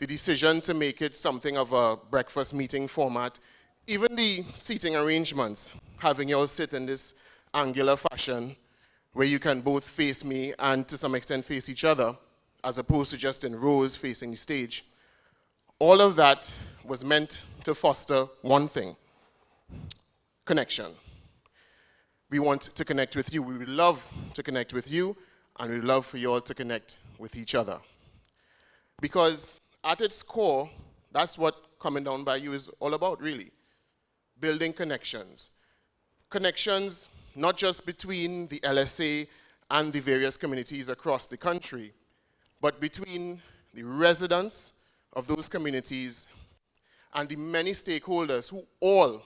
the decision to make it something of a breakfast meeting format, even the seating arrangements, having you all sit in this angular fashion where you can both face me and to some extent face each other, as opposed to just in rows facing the stage. All of that was meant to foster one thing: connection. We want to connect with you. We would love to connect with you, and we'd love for you all to connect with each other. Because at its core, that's what Coming Down by You is all about, really. Building connections. Connections not just between the LSA and the various communities across the country, but between the residents of those communities and the many stakeholders who all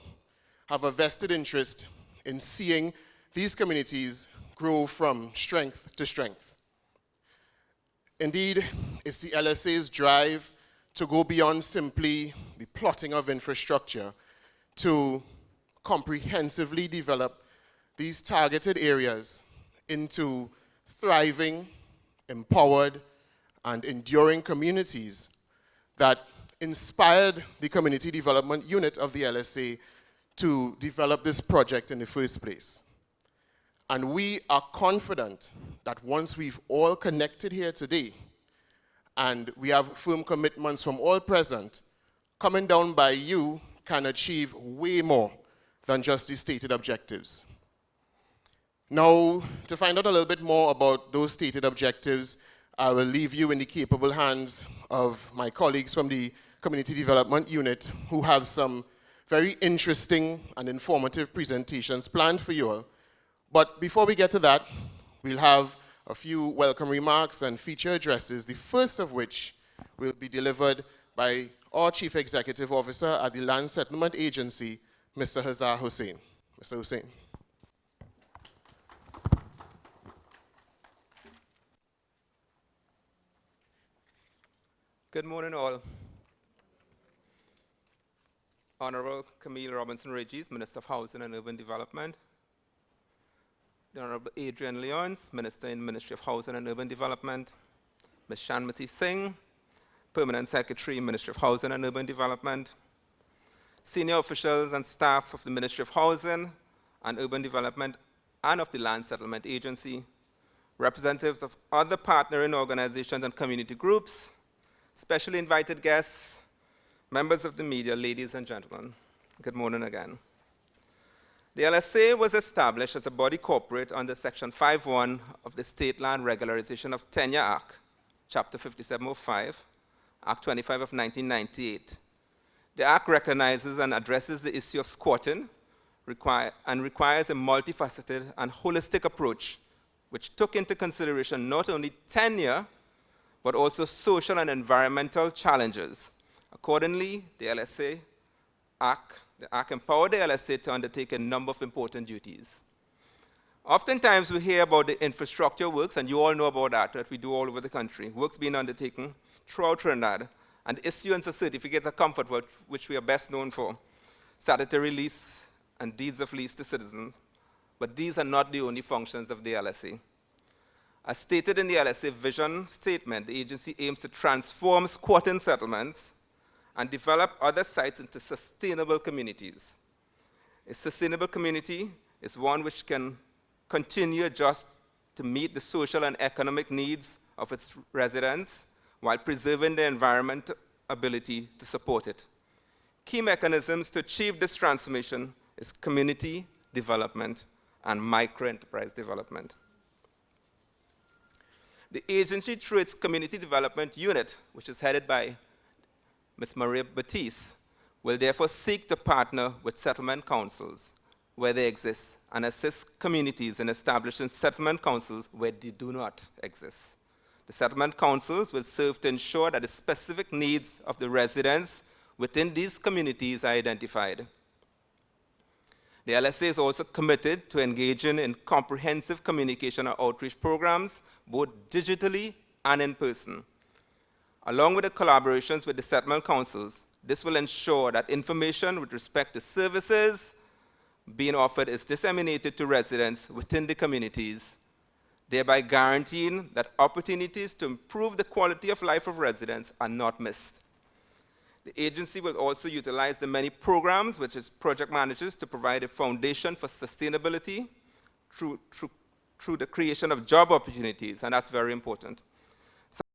have a vested interest in seeing these communities grow from strength to strength. Indeed, it's the LSA's drive to go beyond simply the plotting of infrastructure to comprehensively develop these targeted areas into thriving, empowered, and enduring communities that inspired the Community Development Unit of the LSA to develop this project in the first place. And we are confident that once we've all connected here today, and we have firm commitments from all present, Coming Down by You can achieve way more than just the stated objectives. Now, to find out a little bit more about those stated objectives, I will leave you in the capable hands of my colleagues from the Community Development Unit, who have some very interesting and informative presentations planned for you all. But before we get to that, we'll have a few welcome remarks and feature addresses, the first of which will be delivered by our Chief Executive Officer at the Land Settlement Agency, Mr. Hazar Hussain. Mr. Hussain. Good morning, all. Honorable Camille Robinson-Regis, Minister of Housing and Urban Development. The Honorable Adrian Leons, Minister in the Ministry of Housing and Urban Development. Ms. Shanmati Singh, Permanent Secretary, Ministry of Housing and Urban Development. Senior officials and staff of the Ministry of Housing and Urban Development and of the Land Settlement Agency. Representatives of other partnering organizations and community groups. Specially invited guests, members of the media, ladies and gentlemen, good morning again. The LSA was established as a body corporate under Section 5.1 of the State Land Regularization of Tenure Act, Chapter 5705, Act 25 of 1998. The Act recognizes and addresses the issue of squatting and requires a multifaceted and holistic approach which took into consideration not only tenure, but also social and environmental challenges. Accordingly, the Act empowered the LSA to undertake a number of important duties. Oftentimes we hear about the infrastructure works, and you all know about that we do all over the country, works being undertaken throughout Trinidad, and the issuance of certificates of comfort, which we are best known for, statutory lease and deeds of lease to citizens. But these are not the only functions of the LSA. As stated in the LSA vision statement, the agency aims to transform squatting settlements and develop other sites into sustainable communities. A sustainable community is one which can continue just to meet the social and economic needs of its residents while preserving the environmental ability to support it. Key mechanisms to achieve this transformation is community development and micro-enterprise development. The agency, through its Community Development Unit, which is headed by Ms. Maria Batiste, will therefore seek to partner with settlement councils where they exist and assist communities in establishing settlement councils where they do not exist. The settlement councils will serve to ensure that the specific needs of the residents within these communities are identified. The LSA is also committed to engaging in comprehensive communication and outreach programs, both digitally and in person. Along with the collaborations with the settlement councils, this will ensure that information with respect to services being offered is disseminated to residents within the communities, thereby guaranteeing that opportunities to improve the quality of life of residents are not missed The agency will also utilize the many programs, which is project managers, to provide a foundation for sustainability through the creation of job opportunities, and that's very important.